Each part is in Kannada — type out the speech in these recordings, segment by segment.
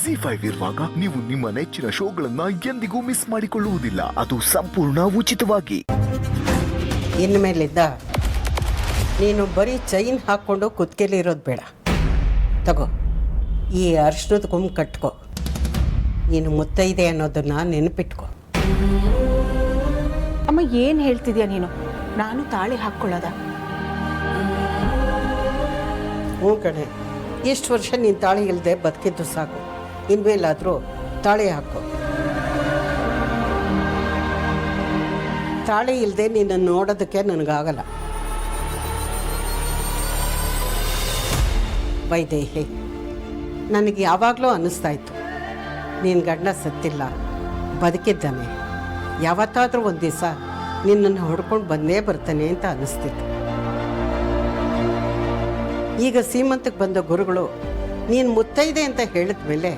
ಜಿ5 ಇರುವಾಗ ನೀವು ನಿಮ್ಮ ನೆಚ್ಚಿನ ಶೋಗಳನ್ನ ಎಂದಿಗೂ ಮಿಸ್ ಮಾಡಿಕೊಳ್ಳುವುದಿಲ್ಲ. ಅದು ಸಂಪೂರ್ಣ ಉಚಿತವಾಗಿ. ಇನ್ಮೇಲಿದ್ದ ನೀನು ಬರೀ ಚೈನ್ ಹಾಕ್ಕೊಂಡು ಕುತ್ತಿಗೆಲಿ ಇರೋದು ಬೇಡ. ತಗೋ, ಈ ಅರ್ಶನದ ಗುಂಪು ಕಟ್ಕೋ. ನೀನು ಮುತ್ತೈದೆ ಅನ್ನೋದನ್ನ ನೆನಪಿಟ್ಕೋ. ಅಮ್ಮ, ಏನು ಹೇಳ್ತಿದ್ಯಾ ನೀನು? ನಾನು ತಾಳಿ ಹಾಕ್ಕೊಳ್ಳೋದ? ಹ್ಞೂ ಕಣೆ, ಇಷ್ಟು ವರ್ಷ ನೀನು ತಾಳಿ ಇಲ್ಲದೆ ಬದುಕಿದ್ದು ಸಾಕು. ಇನ್ಮೇಲಾದರೂ ತಾಳಿ ಹಾಕೋ. ತಾಳಿ ಇಲ್ಲದೆ ನಿನ್ನನ್ನು ನೋಡೋದಕ್ಕೆ ನನಗಾಗಲ್ಲ. ವೈದೇಹಿ, ನನಗೆ ಯಾವಾಗಲೂ ಅನ್ನಿಸ್ತಾ ಇತ್ತು ನೀನು ಗಂಡ ಸತ್ತಿಲ್ಲ, ಬದುಕಿದ್ದಾನೆ. ಯಾವತ್ತಾದರೂ ಒಂದು ದಿವಸ ನಿನ್ನನ್ನು ಹೊಡ್ಕೊಂಡು ಬಂದೇ ಬರ್ತಾನೆ ಅಂತ ಅನ್ನಿಸ್ತಿತ್ತು. ಈಗ ಸೀಮಂತಕ್ಕೆ ಬಂದ ಗುರುಗಳು ನೀನು ಮುತ್ತೈದೆ ಅಂತ ಹೇಳಿದ ಮೇಲೆ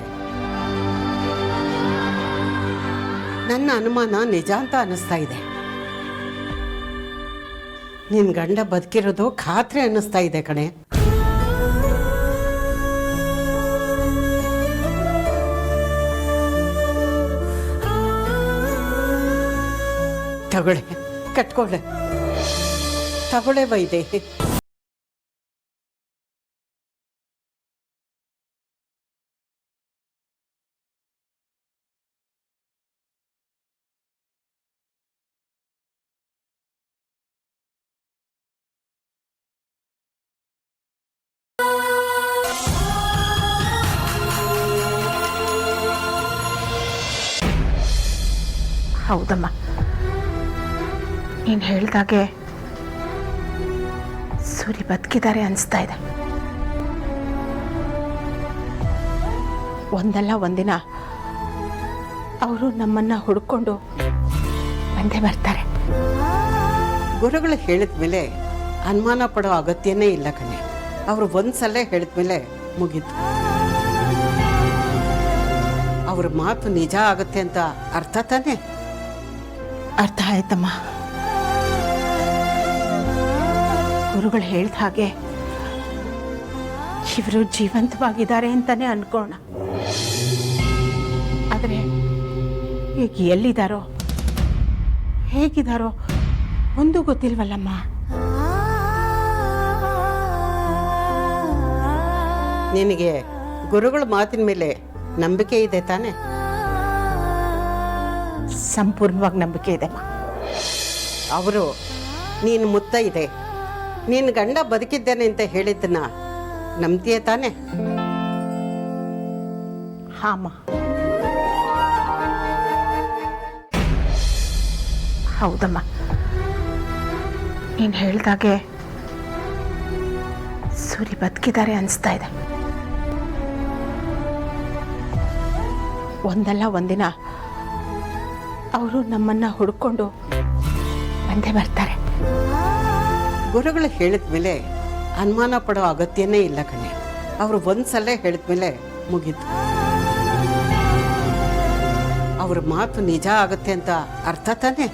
ನನ್ನ ಅನುಮಾನ ನಿಜ ಅಂತ ಅನ್ನಿಸ್ತಾ ಇದೆ. ನಿನ್ನ ಗಂಡ ಬದುಕಿರೋದು ಖಾತ್ರಿ ಅನ್ನಿಸ್ತಾ ಇದೆ ಕಣೆ. ತಗೊಳ್ಳೆ, ಕಟ್ಕೊಳ್ಳೆ. ತಗೊಳ್ಳೆ ವೈದೇಹಿ. ಹೌದಮ್ಮ, ನೀನು ಹೇಳ್ದಾಗೆ ಸೂರಿ ಬದುಕಿದ್ದಾರೆ ಅನಿಸ್ತಾ ಇದೆ. ಒಂದಲ್ಲ ಒಂದಿನ ಅವರು ನಮ್ಮನ್ನ ಹುಡ್ಕೊಂಡು ಬಂದೇ ಬರ್ತಾರೆ. ಗುರುಗಳು ಹೇಳಿದ ಮೇಲೆ ಅನುಮಾನ ಪಡೋ ಅಗತ್ಯನೇ ಇಲ್ಲ ಕಣೆ. ಅವರು ಒಂದ್ಸಲ ಹೇಳಿದ ಮೇಲೆ ಮುಗೀತು. ಅವ್ರ ಮಾತು ನಿಜ ಆಗುತ್ತೆ ಅಂತ ಅರ್ಥ ತಾನೇ? ಅರ್ಥ ಆಯ್ತಮ್ಮ. ಗುರುಗಳು ಹೇಳ್ದ ಹಾಗೆ ಇವರು ಜೀವಂತವಾಗಿದ್ದಾರೆ ಅಂತಾನೆ ಅನ್ಕೋಣ. ಆದರೆ ಈಗ ಎಲ್ಲಿದ್ದಾರೋ ಹೇಗಿದ್ದಾರೋ ಒಂದು ಗೊತ್ತಿಲ್ವಲ್ಲಮ್ಮ. ನಿನಗೆ ಗುರುಗಳ ಮಾತಿನ ಮೇಲೆ ನಂಬಿಕೆ ಇದೆ ತಾನೆ? ಸಂಪೂರ್ಣವಾಗಿ ನಂಬಿಕೆ ಇದೆ. ಅವರು ನೀನು ಮುತ್ತೈದೆ, ನೀನು ಗಂಡ ಬದುಕಿದ್ದೇನೆ ಅಂತ ಹೇಳಿದ್ದನ್ನ ನಂಬ್ತೀಯ ತಾನೆ? ಹಾಮ, ಹೌದಮ್ಮ. ನೀನು ಹೇಳ್ದಾಗೆ ಸೂರಿ ಬದುಕಿದ್ದಾರೆ ಅನಿಸ್ತಾ ಇದೆ. ಒಂದಲ್ಲ ಒಂದಿನ ಅವರು ನಮ್ಮನ್ನ ಹುಡ್ಕೊಂಡು ಬಂದೇ ಬರ್ತಾರೆ. ಗುರುಗಳು ಹೇಳಿದ ಮೇಲೆ ಅನುಮಾನ ಪಡೋ ಅಗತ್ಯನೇ ಇಲ್ಲ ಕಣೆ. ಅವರು ಒಂದ್ಸಲ ಹೇಳಿದ ಮೇಲೆ ಮುಗೀತು. ಅವ್ರ ಮಾತು ನಿಜ ಆಗುತ್ತೆ ಅಂತ ಅರ್ಥ ತಾನೇ?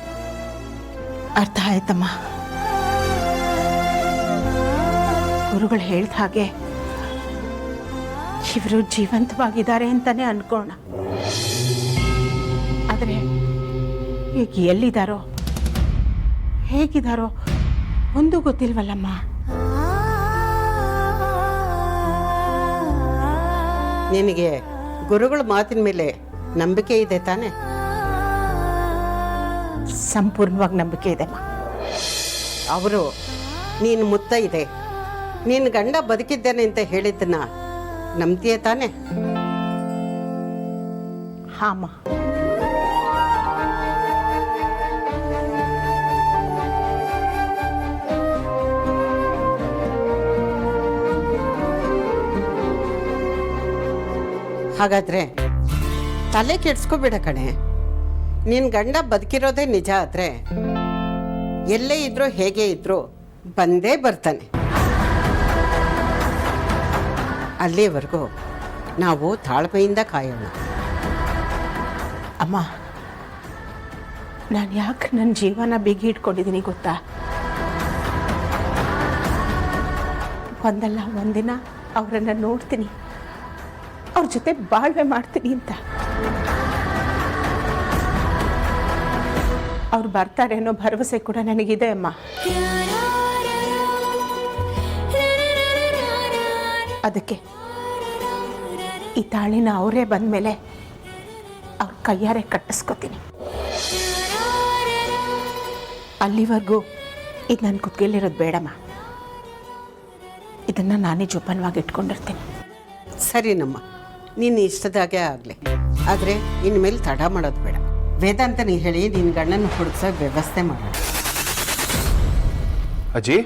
ಅರ್ಥ ಆಯ್ತಮ್ಮ. ಗುರುಗಳು ಹೇಳ್ದ ಹಾಗೆ ಇವರು ಜೀವಂತವಾಗಿದ್ದಾರೆ ಅಂತಾನೆ ಅನ್ಕೋಣ. ಆದರೆ ಈಗ ಎಲ್ಲಿದ್ದಾರೋ ಹೇಗಿದ್ದಾರೋ ಒಂದು ಗೊತ್ತಿಲ್ವಲ್ಲಮ್ಮ. ನಿನಗೆ ಗುರುಗಳ ಮಾತಿನ ಮೇಲೆ ನಂಬಿಕೆ ಇದೆ ತಾನೆ? ಸಂಪೂರ್ಣವಾಗಿ ನಂಬಿಕೆ ಇದೆ. ಅವರು ನೀನು ಮುತ್ತೈದೆ, ನೀನು ಗಂಡ ಬದುಕಿದ್ದೇನೆ ಅಂತ ಹೇಳಿದ್ದನ್ನ ನಂಬ್ತೀಯ ತಾನೆ? ಹಾಮ, ಹಾಗಾದ್ರೆ ತಲೆ ಕೆಡ್ಸ್ಕೊಬೇಡ ಕಣೆ. ನಿನ್ನ ಗಂಡ ಬದುಕಿರೋದೇ ನಿಜ ಆದ್ರೆ ಎಲ್ಲೇ ಇದ್ರೂ ಹೇಗೆ ಇದ್ರೂ ಬಂದೇ ಬರ್ತಾನೆ. ಅಲ್ಲಿವರೆಗೂ ನಾವು ತಾಳ್ಮೆಯಿಂದ ಕಾಯೋಣ. ಅಮ್ಮ, ನಾನು ಯಾಕೆ ನನ್ನ ಜೀವನ ಬಿಗಿ ಇಟ್ಕೊಂಡಿದ್ದೀನಿ ಗೊತ್ತಾ? ಒಂದಲ್ಲ ಒಂದಿನ ಅವರನ್ನು ನೋಡ್ತೀನಿ, ಅವ್ರ ಜೊತೆ ಬಾಳ್ವೆ ಮಾಡ್ತೀನಿ ಅಂತ. ಅವ್ರು ಬರ್ತಾರೆ ಅನ್ನೋ ಭರವಸೆ ಕೂಡ ನನಗಿದೆ ಅಮ್ಮ. ಅದಕ್ಕೆ ಈ ತಾಳಿನ ಅವರೇ ಬಂದಮೇಲೆ ಅವ್ರ ಕೈಯಾರೆ ಕಟ್ಟಿಸ್ಕೊತೀನಿ. ಅಲ್ಲಿವರೆಗೂ ಇದು ನನ್ನ ಕುತ್ತಿಗೆಲಿರೋದು ಬೇಡಮ್ಮ. ಇದನ್ನು ನಾನೇ ಜೋಪಾನವಾಗಿ ಇಟ್ಕೊಂಡಿರ್ತೀನಿ. ಸರಿನಮ್ಮ, ನಿನ್ನ ಇಷ್ಟದಾಗೆ ಆಗಲಿ. ಆದರೆ ಇನ್ಮೇಲೆ ತಡ ಮಾಡೋದು ಬೇಡ. ವೇದಾಂತನಿಗೆ ಹೇಳಿ ನಿನ್ನ ಗಂಡನ ಹುಡುಕ್ಸೋ ವ್ಯವಸ್ಥೆ ಮಾಡೋಣ. ಅಜ್ಜಿ,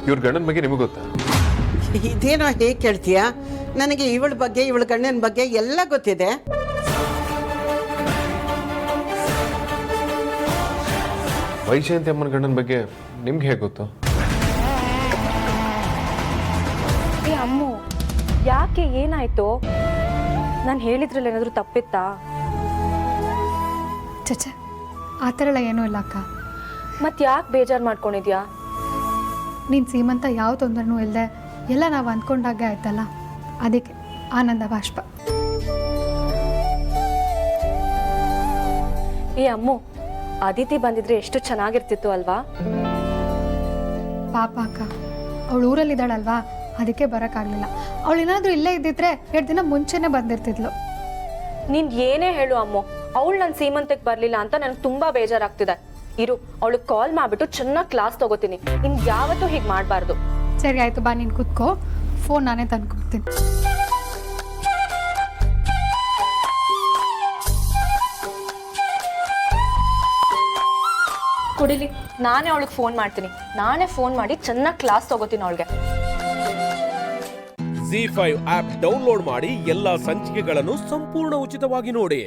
ಇವ್ರ ಗಂಡನ ಬಗ್ಗೆ ನಿಮಗೆ ಗೊತ್ತಾ? ಇದೇನೋ ಹೇಗೆ ಕೇಳ್ತೀಯಾ? ನನಗೆ ಇವಳ ಬಗ್ಗೆ, ಇವಳ ಗಂಡನ ಬಗ್ಗೆ ಎಲ್ಲ ಗೊತ್ತಿದೆ. ವೈಜಯಂತಿ ಅಮ್ಮನ ಗಂಡನ ಬಗ್ಗೆ ನಿಮ್ಗೆ ಹೇಗೆ ಗೊತ್ತು? ಏ ಅಮ್ಮು, ಯಾಕೆ, ಏನಾಯ್ತು? ನಾನು ಹೇಳಿದ್ರಲ್ಲಿ ಏನಾದರೂ ತಪ್ಪಿತ್ತಾ? ಚಚೆ, ಆ ಥರ ಎಲ್ಲ ಏನೂ ಇಲ್ಲ ಅಕ್ಕ. ಮತ್ತೆ ಯಾಕೆ ಬೇಜಾರು ಮಾಡ್ಕೊಂಡಿದ್ಯಾ? ನೀನು ಸೀಮಂತ ಯಾವ ತೊಂದರೆನೂ ಇಲ್ಲದೆ ಎಲ್ಲ ನಾವು ಅಂದ್ಕೊಂಡಾಗೆ ಆಯ್ತಲ್ಲ, ಅದಕ್ಕೆ ಆನಂದ ಬಾಷ್ಪ. ಏ ಅಮ್ಮು, ಅದಿತಿ ಬಂದಿದ್ರೆ ಎಷ್ಟು ಚೆನ್ನಾಗಿರ್ತಿತ್ತು ಅಲ್ವಾ? ಪಾಪ ಅಕ್ಕ, ಅವಳು ಊರಲ್ಲಿದ್ದಾಳಲ್ವಾ, ಅದಕ್ಕೆ ಬರೋಕ್ಕಾಗಲಿಲ್ಲ. ಅವಳು ಏನಾದರೂ ಇಲ್ಲೇ ಇದ್ದಿದ್ರೆ 2 ದಿನ ಮುಂಚೆನೇ ಬಂದಿರ್ತಿದ್ಲು. ನೀನು ಏನೇ ಹೇಳು ಅಮ್ಮು, ಅವಳು ನನ್ನ ಸೀಮಂತಕ್ಕೆ ಬರಲಿಲ್ಲ ಅಂತ ನನಗೆ ತುಂಬ ಬೇಜಾರಾಗ್ತಿದೆ. ಇರು, ಅವಳಿಗೆ ಕಾಲ್ ಮಾಡಿಬಿಟ್ಟು ಚೆನ್ನಾಗಿ ಕ್ಲಾಸ್ ತಗೋತೀನಿ. ಇನ್ನು ಯಾವತ್ತೂ ಹೀಗೆ ಮಾಡಬಾರ್ದು. ಸರಿ ಆಯಿತು, ಬಾ ನೀನು ಕೂತ್ಕೋ, ಫೋನ್ ನಾನೇ ತಂದ್ಕೊಡ್ತೀನಿ. ಕುಡಿಲಿ, ನಾನೇ ಅವಳಿಗೆ ಫೋನ್ ಮಾಡ್ತೀನಿ. ನಾನೇ ಫೋನ್ ಮಾಡಿ ಚೆನ್ನಾಗಿ ಕ್ಲಾಸ್ ತಗೋತೀನಿ ಅವಳಿಗೆ. ZEE5 ಆಪ್ ಡೌನ್ಲೋಡ್ ಮಾಡಿ ಎಲ್ಲಾ ಸಂಚಿಕೆಗಳನ್ನು ಸಂಪೂರ್ಣ ಉಚಿತವಾಗಿ ನೋಡಿ.